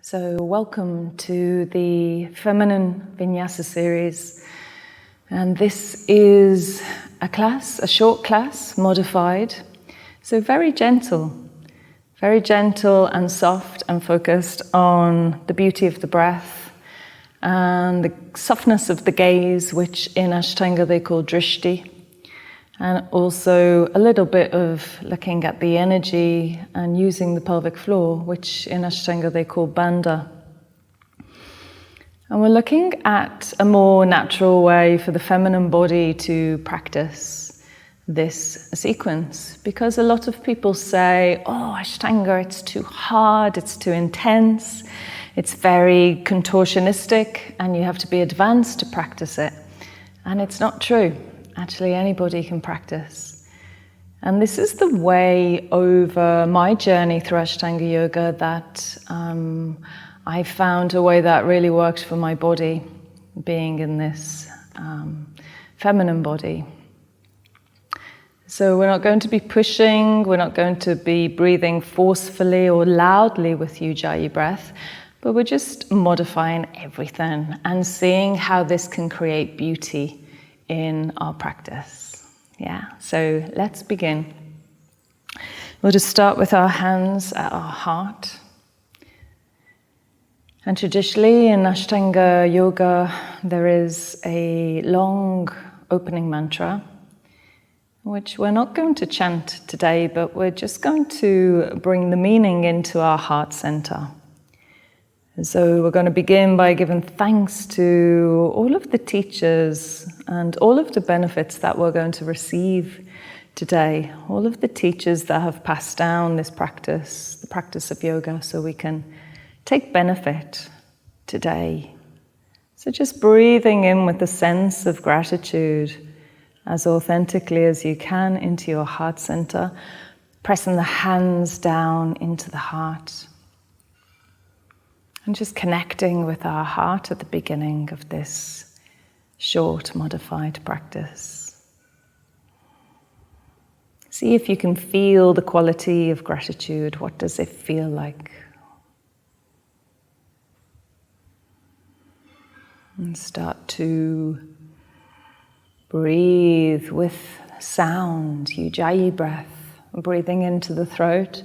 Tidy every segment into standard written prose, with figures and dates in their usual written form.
So welcome to the Feminine Vinyasa series, and this is a short class, modified, so very gentle and soft and focused on the beauty of the breath and the softness of the gaze, which in Ashtanga they call drishti, and also a little bit of looking at the energy and using the pelvic floor, which in Ashtanga they call bandha. And we're looking at a more natural way for the feminine body to practice this sequence, because a lot of people say, oh, Ashtanga, it's too hard, it's too intense, it's very contortionistic, and you have to be advanced to practice it. And it's not true. Actually, anybody can practice. And this is the way over my journey through Ashtanga Yoga that I found a way that really worked for my body, being in this feminine body. So we're not going to be pushing, we're not going to be breathing forcefully or loudly with Ujjayi breath, but we're just modifying everything and seeing how this can create beauty in our practice. Yeah, so let's begin. We'll just start with our hands at our heart. And traditionally in Ashtanga Yoga, there is a long opening mantra, which we're not going to chant today, but we're just going to bring the meaning into our heart center. So we're going to begin by giving thanks to all of the teachers and all of the benefits that we're going to receive today, all of the teachers that have passed down this practice, the practice of yoga, so we can take benefit today. So just breathing in with a sense of gratitude as authentically as you can into your heart center, pressing the hands down into the heart. And just connecting with our heart at the beginning of this short, modified practice. See if you can feel the quality of gratitude. What does it feel like? And start to breathe with sound, Ujjayi breath, breathing into the throat.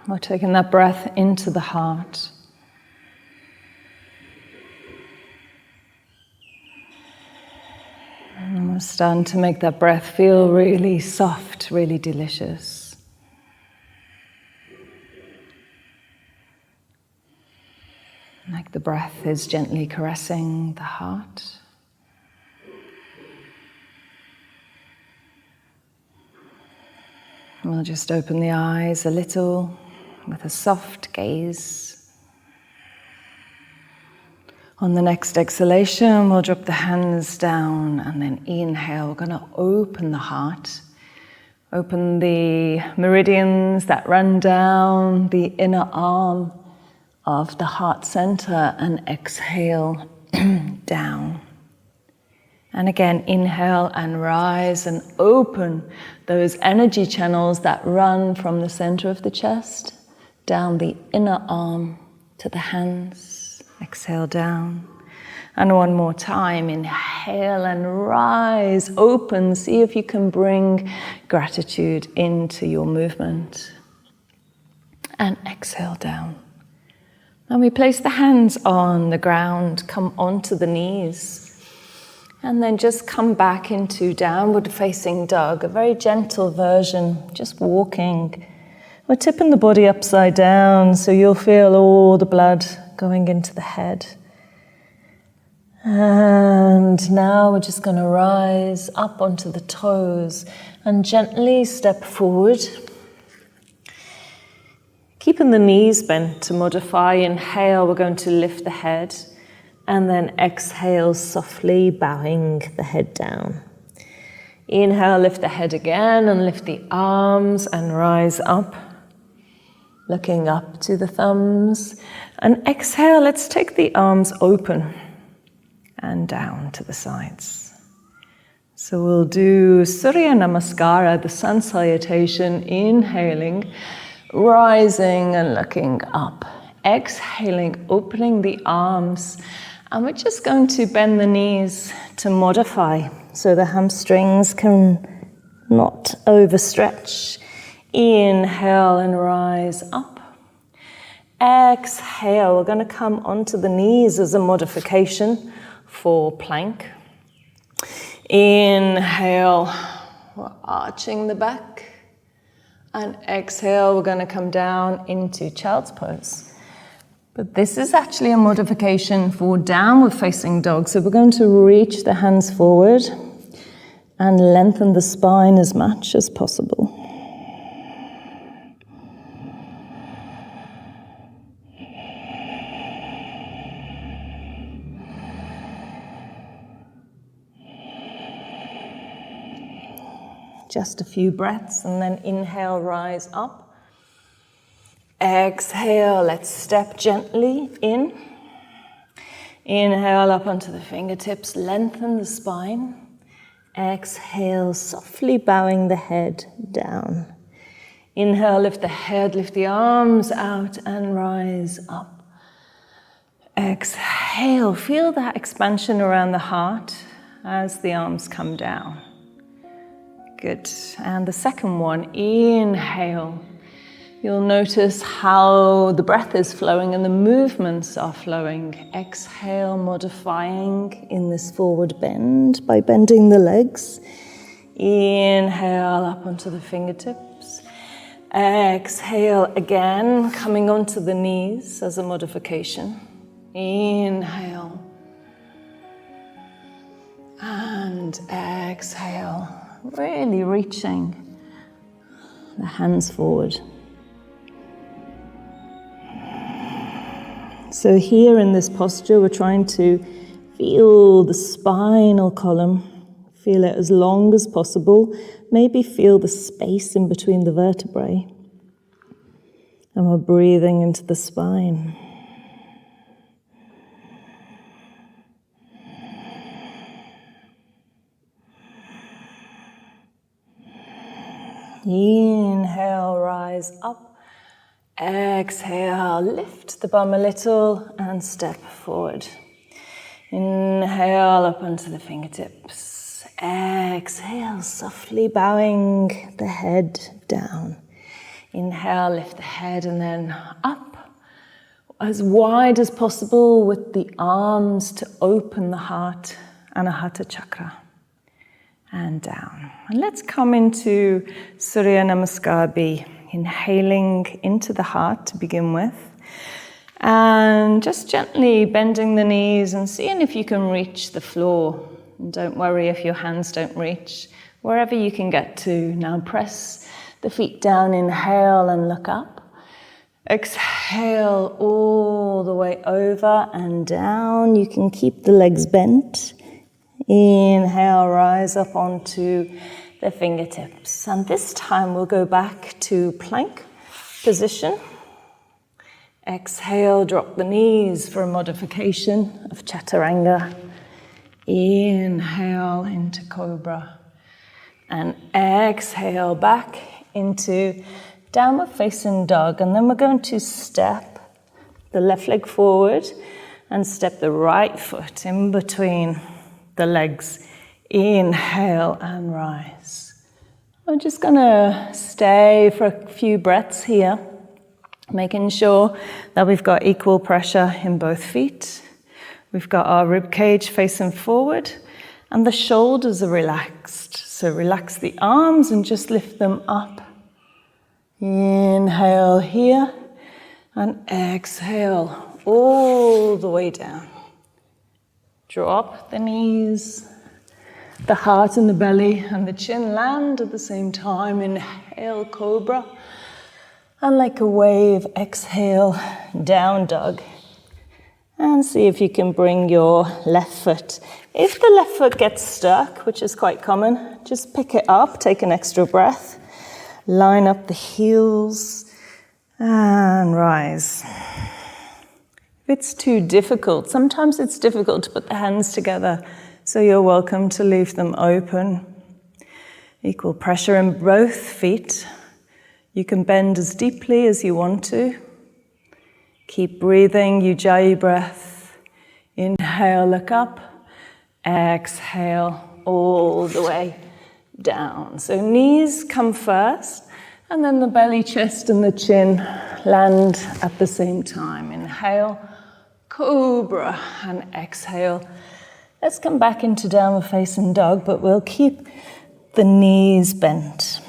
We're taking that breath into the heart. And we're starting to make that breath feel really soft, really delicious. Like the breath is gently caressing the heart. We'll just open the eyes a little with a soft gaze. On the next exhalation, we'll drop the hands down and then inhale. We're going to open the heart. Open the meridians that run down the inner arm of the heart center and exhale down. And again, inhale and rise and open those energy channels that run from the center of the chest down the inner arm to the hands. Exhale down. And one more time, inhale and rise, open. See if you can bring gratitude into your movement. And exhale down. And we place the hands on the ground, come onto the knees. And then just come back into downward facing dog, a very gentle version, just walking. We're tipping the body upside down, so you'll feel all the blood going into the head. And now we're just going to rise up onto the toes and gently step forward. Keeping the knees bent to modify. Inhale, we're going to lift the head. And then exhale, softly bowing the head down. Inhale, lift the head again and lift the arms and rise up. Looking up to the thumbs. And exhale, let's take the arms open and down to the sides. So we'll do Surya Namaskara, the sun salutation, inhaling, rising and looking up. Exhaling, opening the arms. And we're just going to bend the knees to modify so the hamstrings can not overstretch. Inhale and rise up. Exhale, we're going to come onto the knees as a modification for plank. Inhale, we're arching the back. And exhale, we're going to come down into child's pose. But this is actually a modification for downward facing dog. So we're going to reach the hands forward and lengthen the spine as much as possible. Just a few breaths and then inhale, rise up. Exhale, let's step gently in. Inhale up onto the fingertips, lengthen the spine. Exhale, softly bowing the head down. Inhale, lift the head, lift the arms out and rise up. Exhale, feel that expansion around the heart as the arms come down. Good. And the second one, inhale. You'll notice how the breath is flowing and the movements are flowing. Exhale, modifying in this forward bend by bending the legs. Inhale up onto the fingertips. Exhale again, coming onto the knees as a modification. Inhale. And exhale. Really reaching the hands forward. So here in this posture, we're trying to feel the spinal column, feel it as long as possible, maybe feel the space in between the vertebrae. And we're breathing into the spine. Inhale, rise up. Exhale, lift the bum a little and step forward. Inhale up onto the fingertips. Exhale, softly bowing the head down. Inhale, lift the head and then up as wide as possible with the arms to open the heart, Anahata chakra. And down. And let's come into Surya Namaskar B. Inhaling into the heart to begin with. And just gently bending the knees and seeing if you can reach the floor. And don't worry if your hands don't reach. Wherever you can get to. Now press the feet down. Inhale and look up. Exhale all the way over and down. You can keep the legs bent. Inhale, rise up onto the fingertips. And this time we'll go back to plank position. Exhale, drop the knees for a modification of chaturanga. Inhale into cobra. And exhale back into downward facing dog. And then we're going to step the left leg forward and step the right foot in between the legs. Inhale and rise. We're just going to stay for a few breaths here, making sure that we've got equal pressure in both feet. We've got our rib cage facing forward and the shoulders are relaxed. So relax the arms and just lift them up. Inhale here and exhale all the way down. Drop the knees, the heart and the belly and the chin land at the same time. Inhale, cobra. And like a wave, exhale, down dog. And see if you can bring your left foot. If the left foot gets stuck, which is quite common, just pick it up, take an extra breath. Line up the heels and rise. If it's too difficult, sometimes it's difficult to put the hands together. so you're welcome to leave them open. Equal pressure in both feet. You can bend as deeply as you want to. Keep breathing, Ujjayi breath. Inhale, look up. Exhale, all the way down. So knees come first, and then the belly, chest, and the chin land at the same time. Inhale, cobra, and exhale. Let's come back into downward facing dog, but we'll keep the knees bent.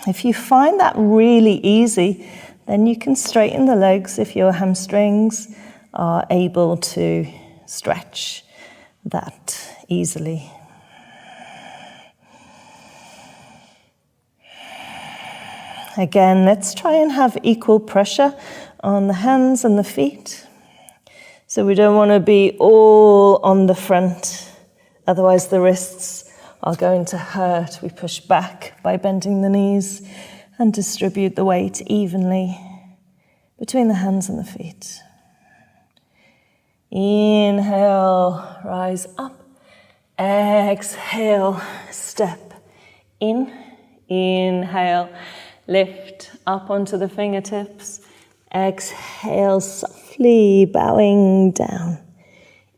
If you find that really easy, then you can straighten the legs if your hamstrings are able to stretch that easily. Again, let's try and have equal pressure on the hands and the feet. So we don't want to be all on the front, otherwise the wrists are going to hurt. We push back by bending the knees and distribute the weight evenly between the hands and the feet. Inhale, rise up. Exhale, step in. Inhale, lift up onto the fingertips. Exhale, softly bowing down.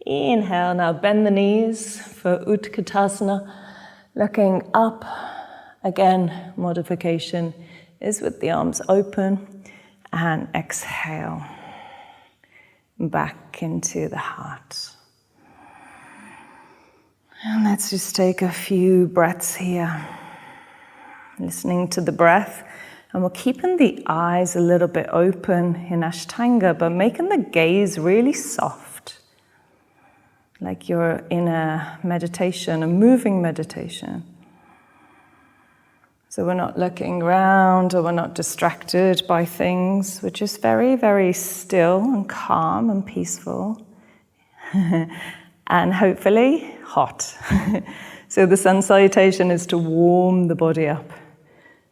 Inhale, now bend the knees for Utkatasana. Looking up, again, modification is with the arms open, and exhale, back into the heart. And let's just take a few breaths here, listening to the breath, and we're keeping the eyes a little bit open in Ashtanga, but making the gaze really soft. Like you're in a meditation, a moving meditation. So we're not looking around or we're not distracted by things. We're just very, very still and calm and peaceful. And hopefully hot. So the sun salutation is to warm the body up.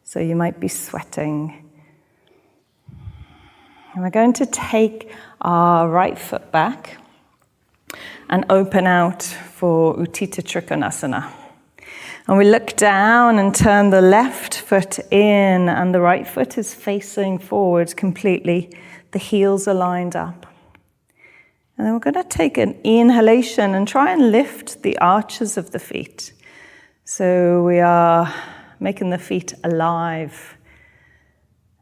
So you might be sweating. And we're going to take our right foot back and open out for Utthita Trikonasana. And we look down and turn the left foot in, and the right foot is facing forward completely. The heels are lined up. And then we're going to take an inhalation and try and lift the arches of the feet. So we are making the feet alive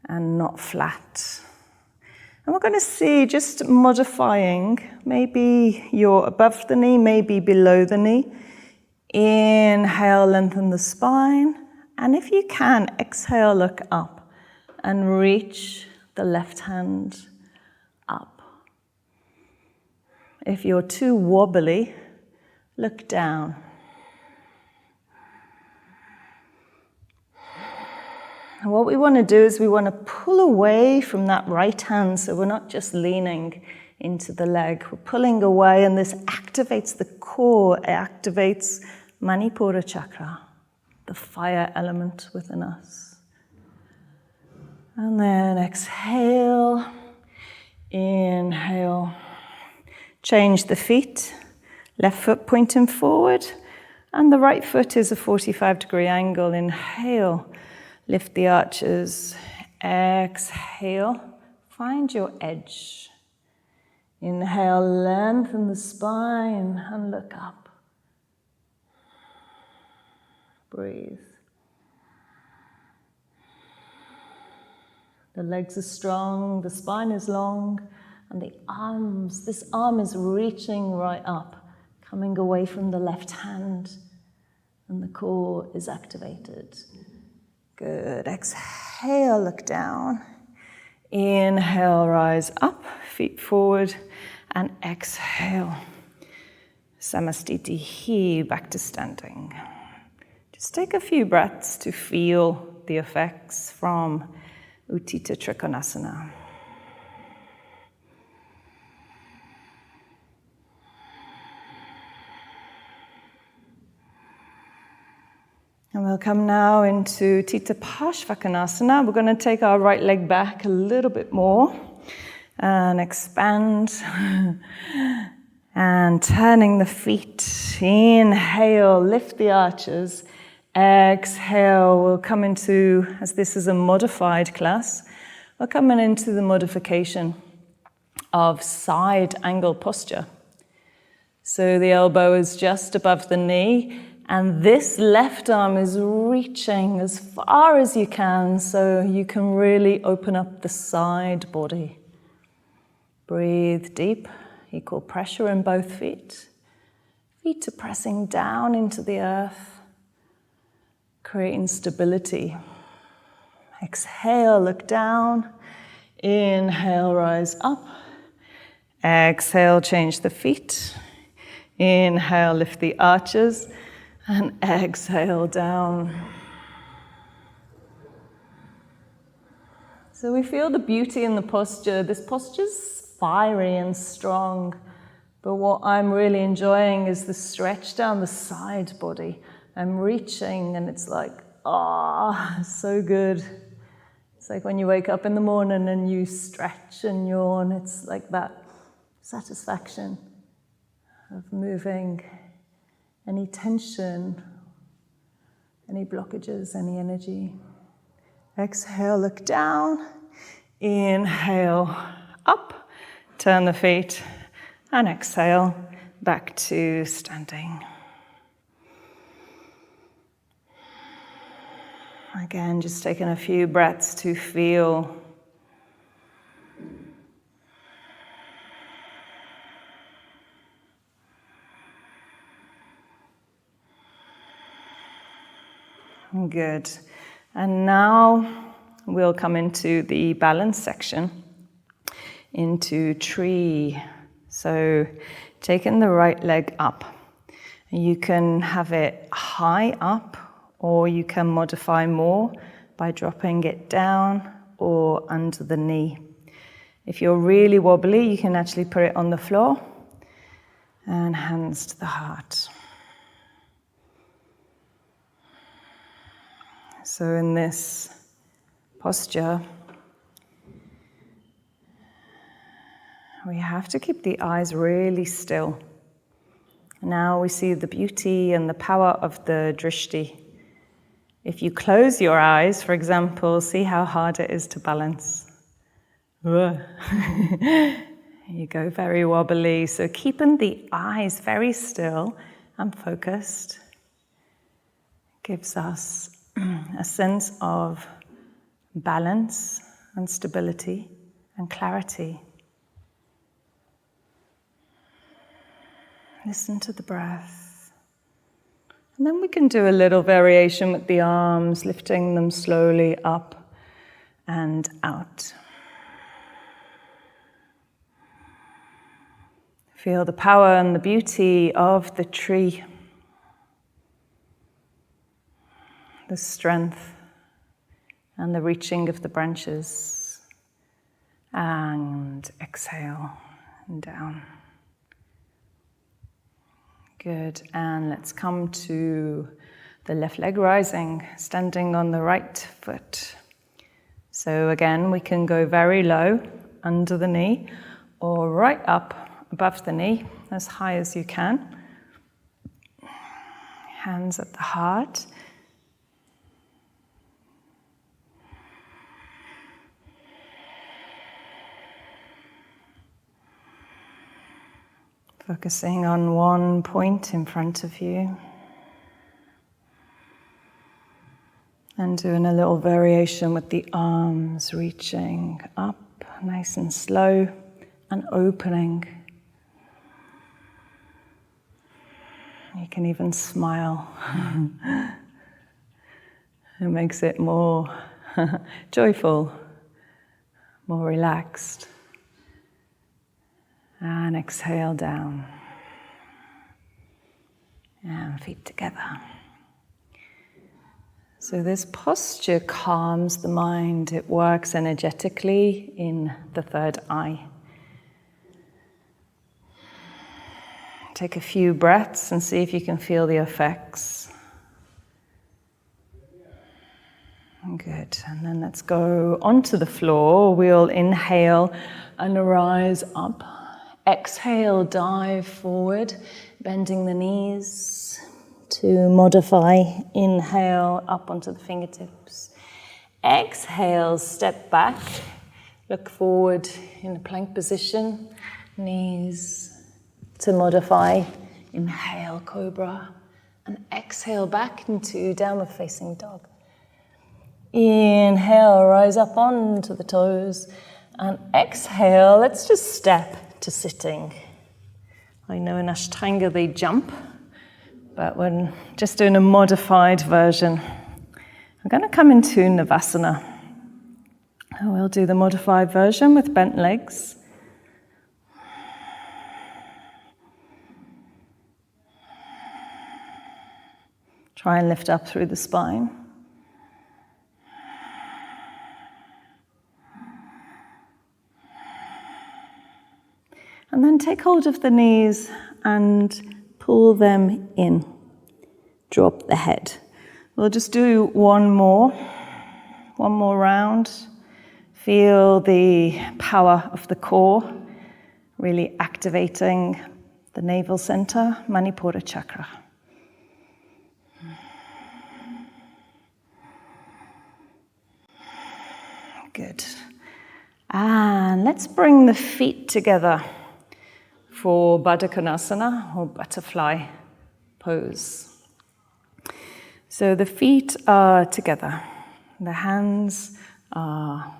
and not flat. And we're going to see, just modifying, maybe you're above the knee, maybe below the knee. Inhale, lengthen the spine. And if you can, exhale, look up and reach the left hand up. If you're too wobbly, look down. And what we want to do is we want to pull away from that right hand, so we're not just leaning into the leg. We're pulling away, and this activates the core. It activates Manipura chakra, the fire element within us. And then exhale, inhale. Change the feet, left foot pointing forward, and the right foot is a 45-degree angle. Inhale. Lift the arches, exhale, find your edge. Inhale, lengthen the spine and look up. Breathe. The legs are strong, the spine is long, and the arms, this arm is reaching right up, coming away from the left hand, and the core is activated. Good. Exhale, look down. Inhale, rise up, feet forward, and exhale. Samastiti, back to standing. Just take a few breaths to feel the effects from Utthita Trikonasana. And we'll come now into Utthita Parshvakonasana. We're going to take our right leg back a little bit more. And expand. And turning the feet. Inhale, lift the arches. Exhale, we'll come into, as this is a modified class, we're coming into the modification of side angle posture. So the elbow is just above the knee, and this left arm is reaching as far as you can, so you can really open up the side body. Breathe deep, equal pressure in both feet. Feet are pressing down into the earth, creating stability. Exhale, look down. Inhale, rise up. Exhale, change the feet. Inhale, lift the arches. And exhale, down. So we feel the beauty in the posture. This posture's fiery and strong. But what I'm really enjoying is the stretch down the side body. I'm reaching and it's like, so good. It's like when you wake up in the morning and you stretch and yawn, it's like that satisfaction of moving any tension, any blockages, any energy. Exhale, look down. Inhale, up. Turn the feet. And exhale, back to standing. Again, just taking a few breaths to feel. Good. And now we'll come into the balance section, into tree. So taking the right leg up. You can have it high up, or you can modify more by dropping it down or under the knee. If you're really wobbly, you can actually put it on the floor and hands to the heart. So in this posture, we have to keep the eyes really still. Now we see the beauty and the power of the drishti. If you close your eyes, for example, see how hard it is to balance. You go very wobbly. So keeping the eyes very still and focused gives us a sense of balance and stability and clarity. Listen to the breath. And then we can do a little variation with the arms, lifting them slowly up and out. Feel the power and the beauty of the tree. The strength and the reaching of the branches. And exhale and down. Good, and let's come to the left leg rising, standing on the right foot. So again, we can go very low under the knee or right up above the knee, as high as you can. Hands at the heart. Focusing on one point in front of you. And doing a little variation with the arms reaching up, nice and slow, and opening. You can even smile. It makes it more joyful, more relaxed. And exhale down. And feet together. So this posture calms the mind. It works energetically in the third eye. Take a few breaths and see if you can feel the effects. Good. And then let's go onto the floor. We'll inhale and rise up. Exhale, dive forward, bending the knees to modify. Inhale, up onto the fingertips. Exhale, step back, look forward in a plank position, knees to modify. Inhale, cobra, and exhale back into downward facing dog. Inhale, rise up onto the toes, and exhale, let's just step to sitting. I know in Ashtanga they jump, but we're just doing a modified version. I'm going to come into Navasana. And we'll do the modified version with bent legs. Try and lift up through the spine. And then take hold of the knees and pull them in. Drop the head. We'll just do one more round. Feel the power of the core, really activating the navel center, Manipura chakra. Good. And let's bring the feet together for Baddha Konasana, or butterfly pose. So the feet are together, the hands are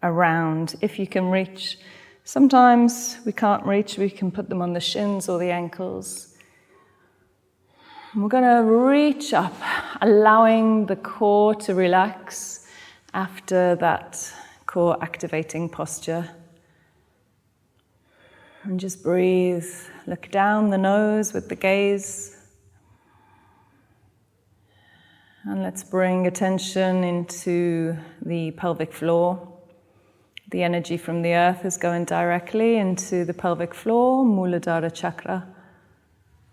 around, if you can reach. Sometimes we can't reach, we can put them on the shins or the ankles. We're going to reach up, allowing the core to relax after that core activating posture. And just breathe, look down the nose with the gaze. And let's bring attention into the pelvic floor. The energy from the earth is going directly into the pelvic floor, Muladhara chakra,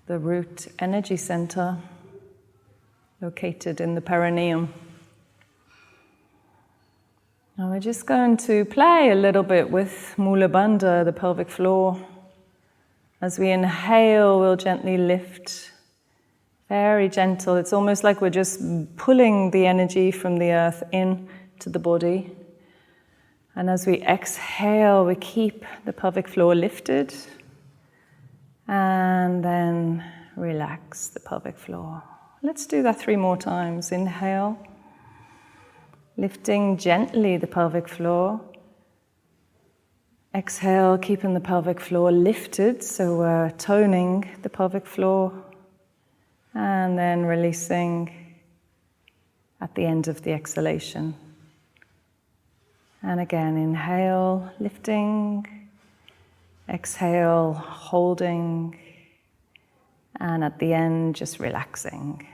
the root energy center, located in the perineum. Now we're just going to play a little bit with Mula Bandha, the pelvic floor. As we inhale, we'll gently lift. Very gentle. It's almost like we're just pulling the energy from the earth in to the body. And as we exhale, we keep the pelvic floor lifted. And then relax the pelvic floor. Let's do that 3 more times. Inhale. Lifting gently the pelvic floor. Exhale, keeping the pelvic floor lifted. So we're toning the pelvic floor. And then releasing at the end of the exhalation. And again, inhale, lifting. Exhale, holding. And at the end, just relaxing.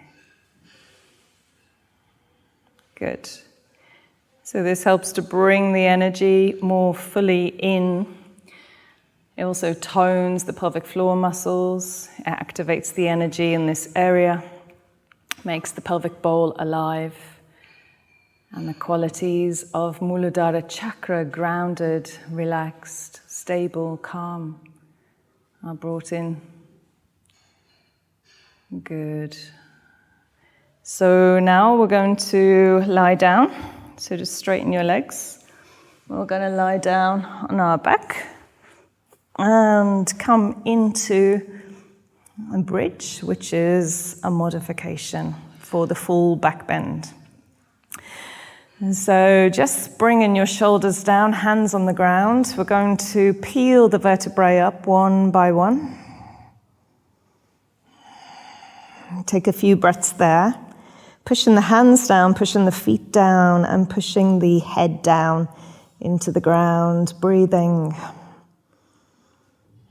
Good. So this helps to bring the energy more fully in. It also tones the pelvic floor muscles, it activates the energy in this area, makes the pelvic bowl alive, and the qualities of Muladhara chakra, grounded, relaxed, stable, calm, are brought in. Good. So now we're going to lie down, so just straighten your legs. We're going to lie down on our back and come into a bridge, which is a modification for the full back bend. And so just bringing your shoulders down, hands on the ground. We're going to peel the vertebrae up one by one. Take a few breaths there. Pushing the hands down, pushing the feet down, and pushing the head down into the ground, breathing.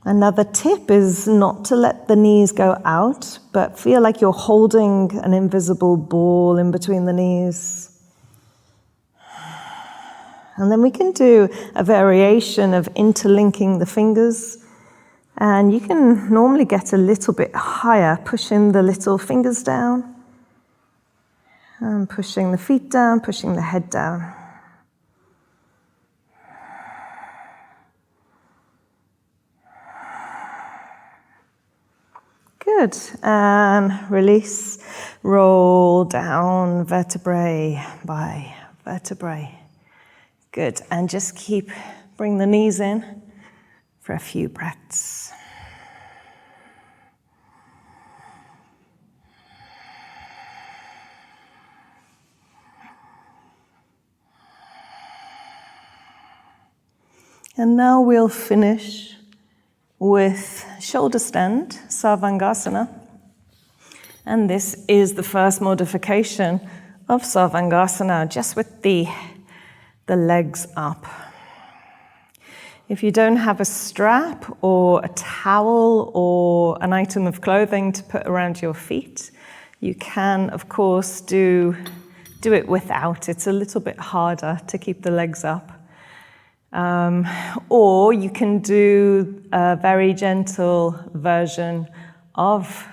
Another tip is not to let the knees go out, but feel like you're holding an invisible ball in between the knees. And then we can do a variation of interlinking the fingers. And you can normally get a little bit higher, pushing the little fingers down. And pushing the feet down, pushing the head down. Good. And release. Roll down vertebrae by vertebrae. Good. And just bring the knees in for a few breaths. And now we'll finish with shoulder stand, Sarvangasana. And this is the first modification of Sarvangasana, just with the legs up. If you don't have a strap or a towel or an item of clothing to put around your feet, you can, of course, do it without. It's a little bit harder to keep the legs up. Or you can do a very gentle version of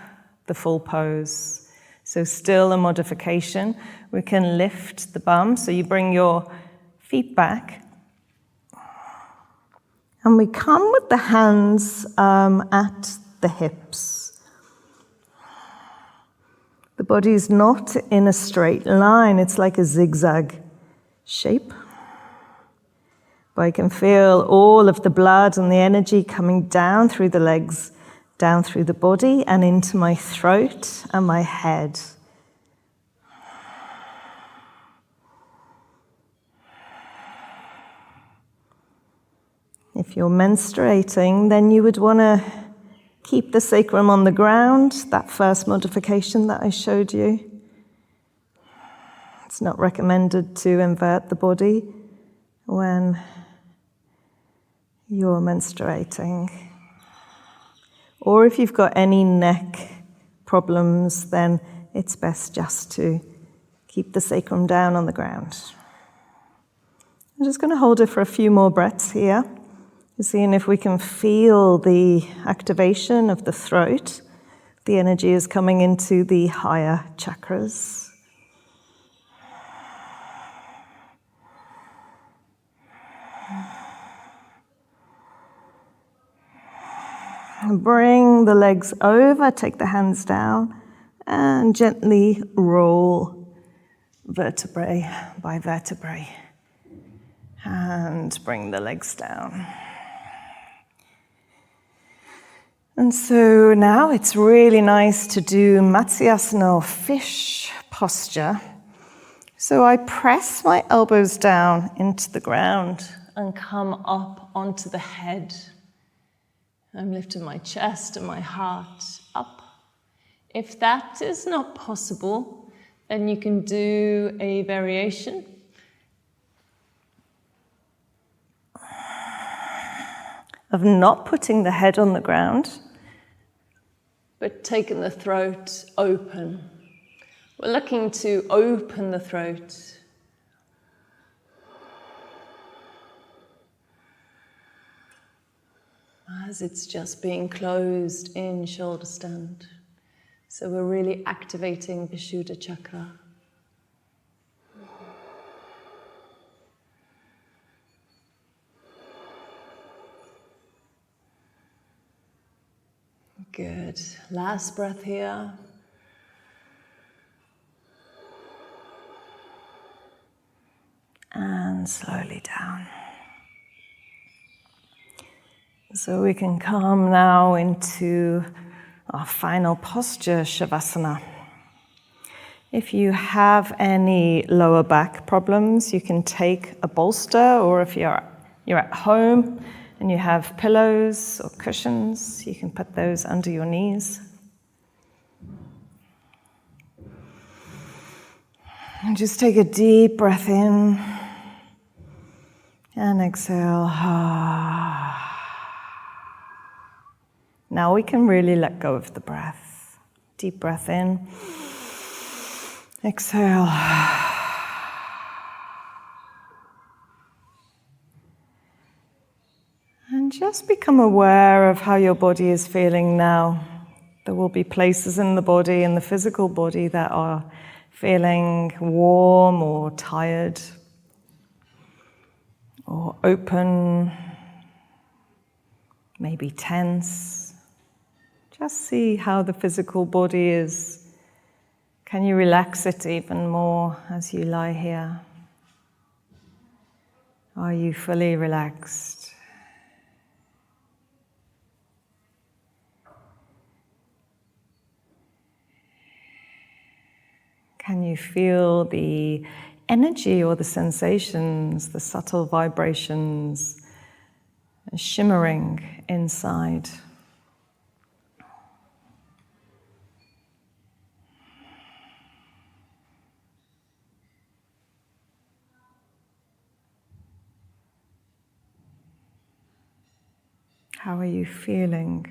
the full pose. So still a modification. We can lift the bum, so you bring your feet back. And we come with the hands at the hips. The body's not in a straight line, it's like a zigzag shape. But I can feel all of the blood and the energy coming down through the legs, down through the body, and into my throat and my head. If you're menstruating, then you would want to keep the sacrum on the ground, that first modification that I showed you. It's not recommended to invert the body when you're menstruating. Or if you've got any neck problems, then it's best just to keep the sacrum down on the ground. I'm just going to hold it for a few more breaths here, seeing if we can feel the activation of the throat. The energy is coming into the higher chakras. Bring the legs over, take the hands down, and gently roll vertebrae by vertebrae. And bring the legs down. And so now it's really nice to do Matsyasana, or fish posture. So I press my elbows down into the ground and come up onto the head. I'm lifting my chest and my heart up. If that is not possible, then you can do a variation. Of not putting the head on the ground, but taking the throat open. We're looking to open the throat. As it's just being closed in shoulder stand. So we're really activating Vishuddha chakra. Good. Last breath here. And slowly down. So we can come now into our final posture, Shavasana. If you have any lower back problems, you can take a bolster, or if you're at home and you have pillows or cushions, you can put those under your knees. And just take a deep breath in and exhale. Now we can really let go of the breath. Deep breath in. Exhale. And just become aware of how your body is feeling now. There will be places in the body, in the physical body, that are feeling warm or tired or open, maybe tense. Just see how the physical body is. Can you relax it even more as you lie here? Are you fully relaxed? Can you feel the energy or the sensations, the subtle vibrations shimmering inside? How are you feeling?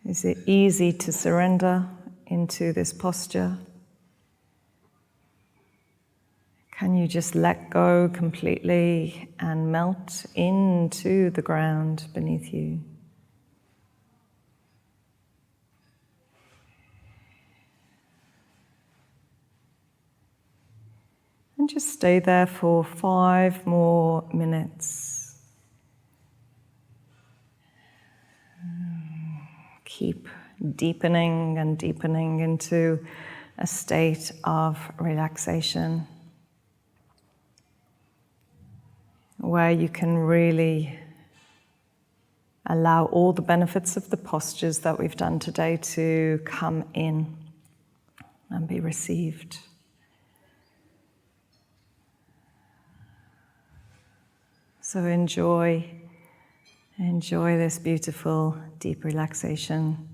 Is it easy to surrender into this posture? Can you just let go completely and melt into the ground beneath you? And just stay there for 5 more minutes. Keep deepening and deepening into a state of relaxation, where you can really allow all the benefits of the postures that we've done today to come in and be received. So enjoy this beautiful deep relaxation.